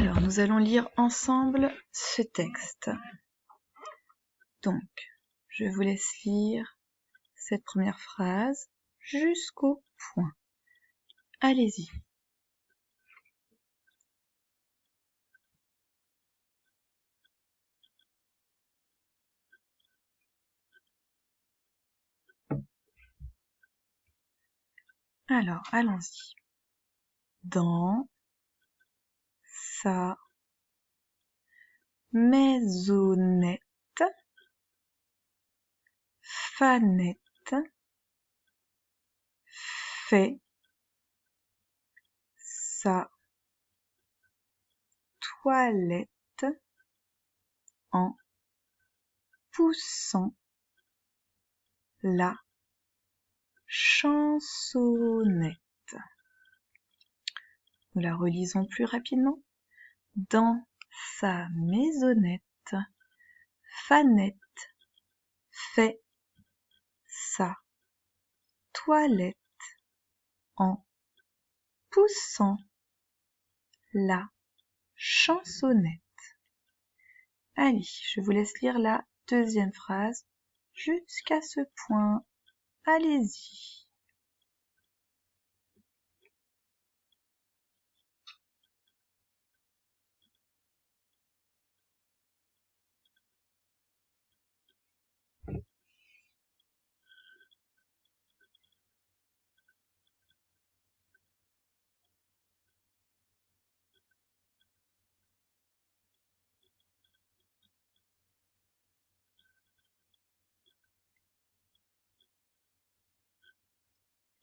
Alors, nous allons lire ensemble ce texte. Donc, je vous laisse lire cette première phrase jusqu'au point. Allez-y. Alors, allons-y. Dans sa maisonnette, Fanette fait sa toilette en poussant la chansonnette. Nous la relisons plus rapidement. Dans sa maisonnette, Fanette fait sa toilette en poussant la chansonnette. Allez, je vous laisse lire la deuxième phrase jusqu'à ce point. Allez-y.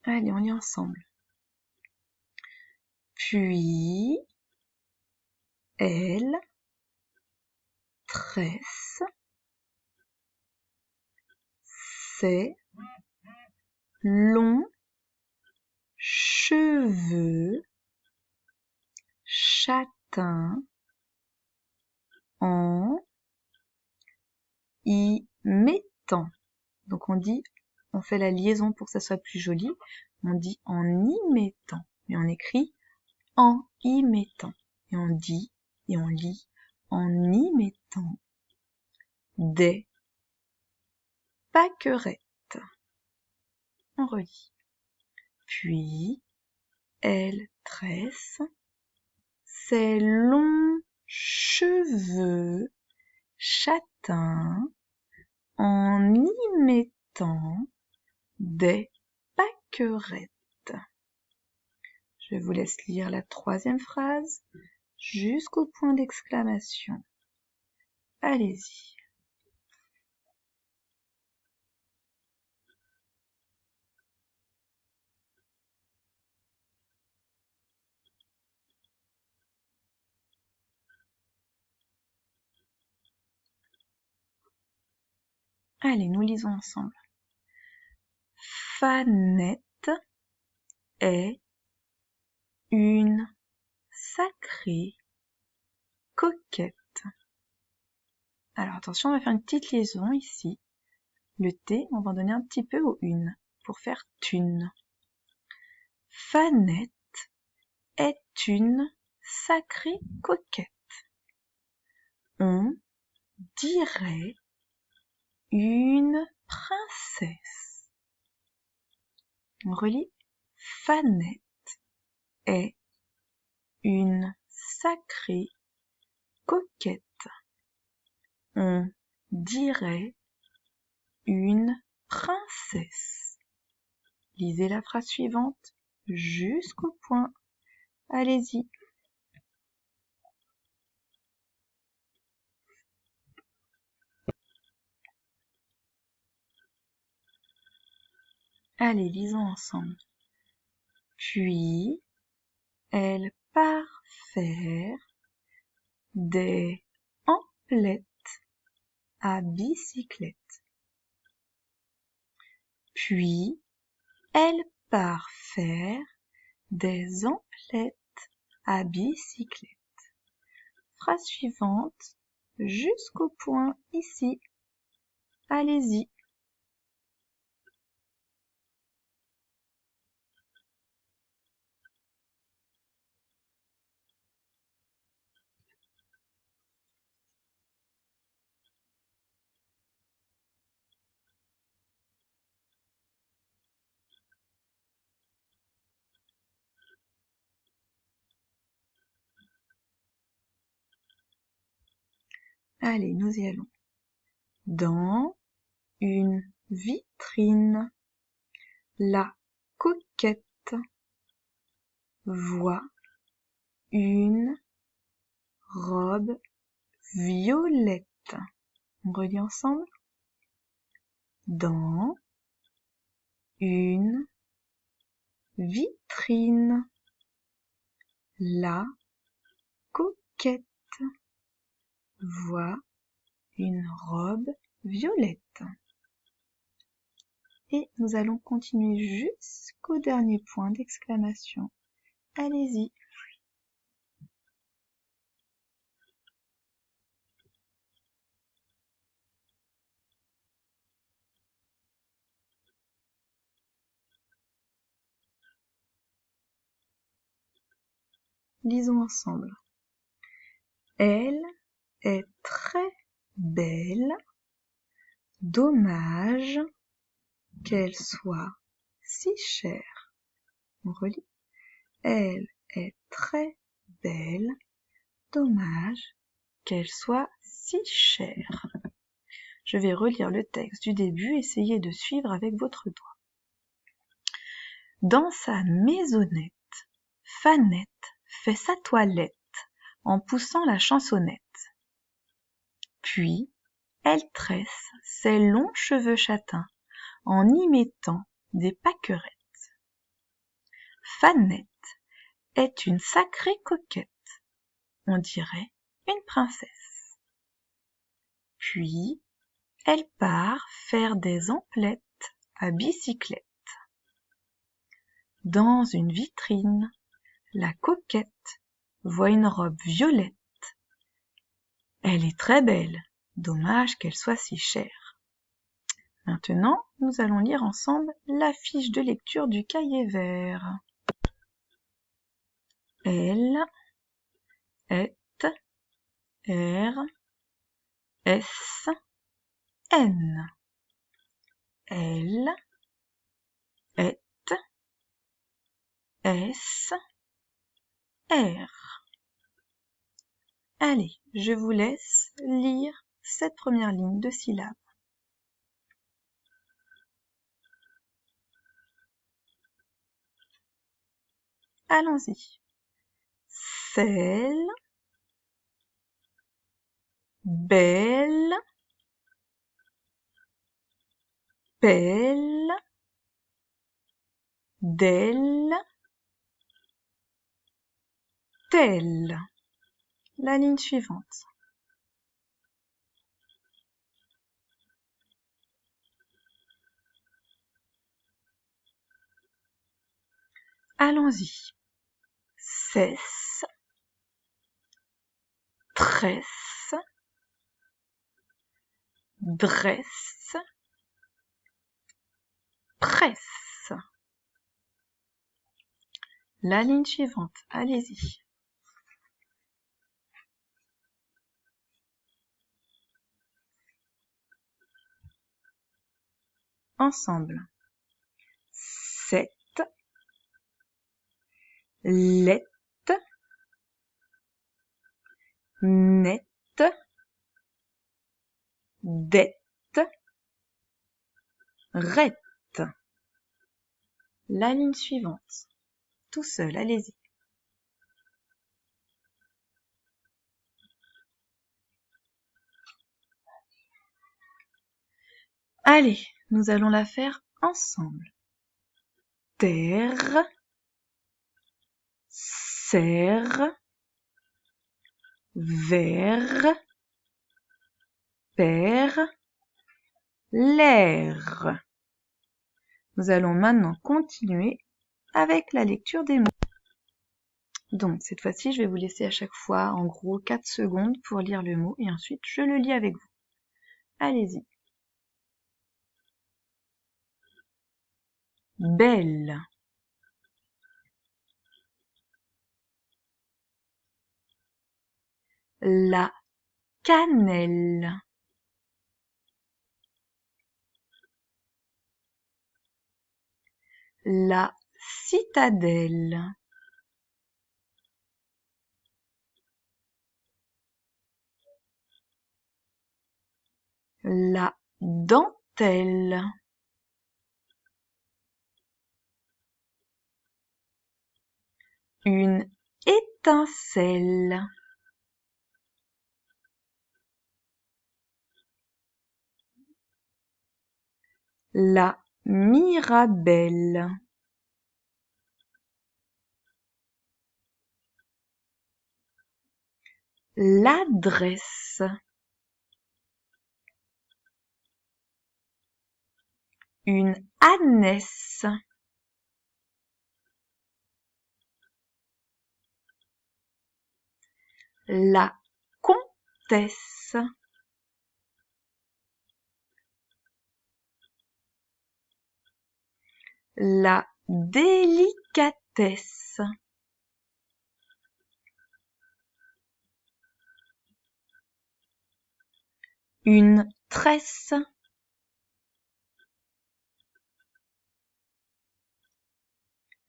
Allez, on lit ensemble. Puis, elle tresse ses longs cheveux châtains en y mettant. Donc on fait la liaison pour que ça soit plus joli. On dit en y mettant, mais on écrit en y mettant. Et on dit, et on lit, en y mettant des pâquerettes. On relit. Puis, elle tresse ses longs cheveux châtains en y mettant des pâquerettes. Je vous laisse lire la troisième phrase jusqu'au point d'exclamation. Allez-y. Allez, nous lisons ensemble. Fanette est une sacrée coquette. Alors attention, on va faire une petite liaison ici. Le T, on va en donner un petit peu au une pour faire thune. Fanette est une sacrée coquette. On dirait une princesse. On relit. Fanette est une sacrée coquette. On dirait une princesse. Lisez la phrase suivante jusqu'au point. Allez-y. Allez, lisons ensemble. Puis, elle part faire des emplettes à bicyclette. Puis, elle part faire des emplettes à bicyclette. Phrase suivante, jusqu'au point ici. Allez-y. Allez, nous y allons. Dans une vitrine, la coquette voit une robe violette. On relit ensemble. Dans une vitrine, la coquette voit une robe violette. Et nous allons continuer jusqu'au dernier point d'exclamation. Allez-y. Lisons ensemble. Elle est très belle, dommage qu'elle soit si chère. On relit. Elle est très belle, dommage qu'elle soit si chère. Je vais relire le texte du début, essayez de suivre avec votre doigt. Dans sa maisonnette, Fanette fait sa toilette en poussant la chansonnette. Puis, elle tresse ses longs cheveux châtains en y mettant des pâquerettes. Fanette est une sacrée coquette, on dirait une princesse. Puis, elle part faire des emplettes à bicyclette. Dans une vitrine, la coquette voit une robe violette. Elle est très belle, dommage qu'elle soit si chère. Maintenant, nous allons lire ensemble la fiche de lecture du cahier vert. L, est, R, S, N. L, est, S, R. Allez, je vous laisse lire cette première ligne de syllabes. Allons-y. Celle, belle, belle, d'elle, telle. La ligne suivante. Allons-y. Cesse, tresse, dresse, presse. La ligne suivante, allez-y. Ensemble. Cette, lette, nette, dette, rette. La ligne suivante. Tout seul, allez-y. Allez, nous allons la faire ensemble. Terre, serre, verre, père, l'air. Nous allons maintenant continuer avec la lecture des mots. Donc, cette fois-ci, je vais vous laisser à chaque fois, en gros, 4 secondes pour lire le mot et ensuite, je le lis avec vous. Allez-y. Belle. La cannelle. La citadelle. la dentelle, une étincelle, la mirabelle, l'adresse, une ânesse, la comtesse, la délicatesse, une tresse,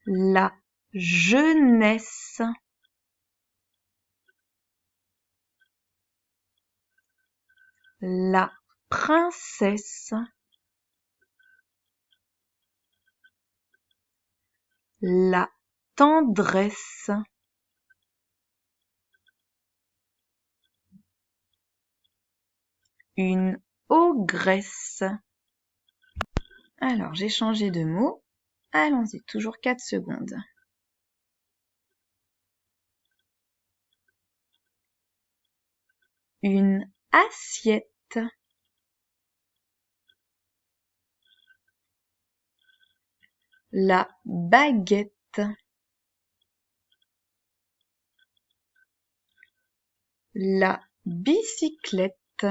la jeunesse, la princesse, la tendresse, une ogresse. Alors, j'ai changé de mot. Allons-y, toujours 4 secondes. Une assiette, la baguette, la bicyclette,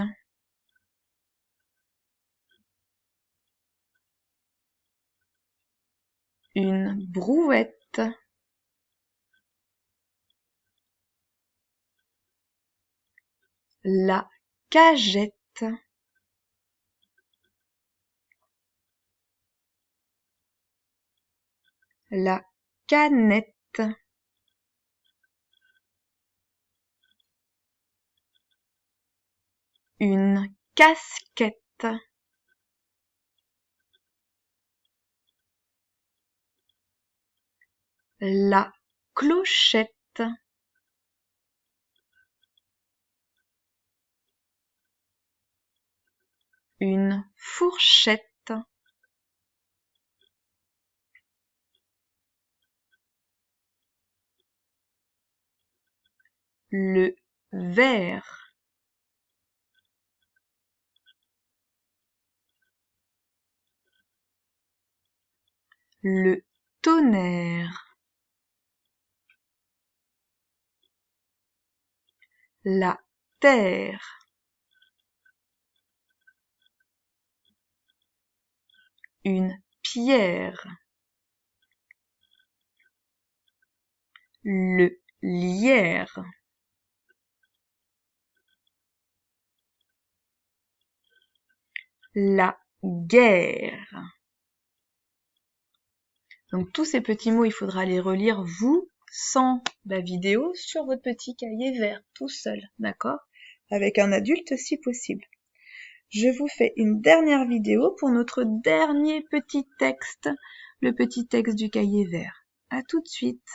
une brouette, la cagette, la canette, une casquette, la clochette, une fourchette, le verre, le tonnerre, la terre, une pierre, le lierre, la guerre. Donc tous ces petits mots, il faudra les relire vous, sans la vidéo, sur votre petit cahier vert, tout seul, d'accord? Avec un adulte si possible. Je vous fais une dernière vidéo pour notre dernier petit texte, le petit texte du cahier vert. À tout de suite.